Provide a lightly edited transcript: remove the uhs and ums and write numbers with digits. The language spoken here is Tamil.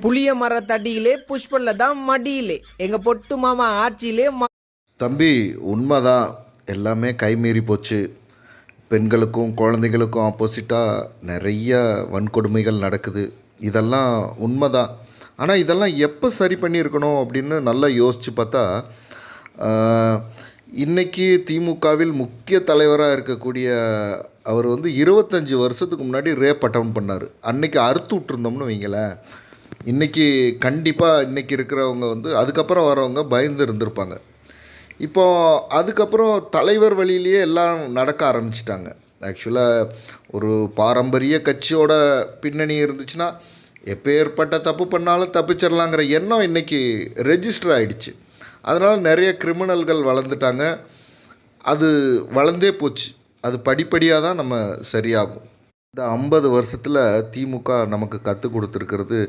புளிய மரத்தடியிலே புஷ்பல்ல தான் மடியிலே எங்க பொட்டு மாமா ஆட்சியிலே தம்பி உண்மைதான், எல்லாமே கைமீறி போச்சு. பெண்களுக்கும் குழந்தைகளுக்கும் ஆப்போசிட்டாக நிறைய வன்கொடுமைகள் நடக்குது. இதெல்லாம் உண்மைதான். ஆனால் இதெல்லாம் எப்போ சரி பண்ணியிருக்கணும் அப்படின்னு நல்லா யோசித்து பார்த்தா, இன்றைக்கி திமுகவில் முக்கிய தலைவராக இருக்கக்கூடிய அவர் 25 வருஷத்துக்கு முன்னாடி ரேப் அட்டன் பண்ணார். அன்னைக்கு அறுத்து விட்டுருந்தோம்னு வைங்களேன், இன்றைக்கி கண்டிப்பாக இன்றைக்கி இருக்கிறவங்க அதுக்கப்புறம் வரவங்க பயந்து இருந்திருப்பாங்க. இப்போ அதுக்கப்புறம் தலைவர் வழியிலேயே எல்லாம் நடக்க ஆரம்பிச்சிட்டாங்க. ஆக்சுவலாக ஒரு பாரம்பரிய கட்சியோட பின்னணி இருந்துச்சுன்னா எப்பேற்பட்ட தப்பு பண்ணாலும் தப்பிச்சிடலாங்கிற எண்ணம் இன்றைக்கி ரெஜிஸ்டர் ஆகிடுச்சு. அதனால் நிறைய கிரிமினல்கள் வளர்ந்துட்டாங்க. அது வளர்ந்தே போச்சு. அது படிப்படியாக தான் நம்ம சரியாகும். இந்த 50 வருஷத்தில் திமுக நமக்கு கற்றுக் கொடுத்துருக்கிறது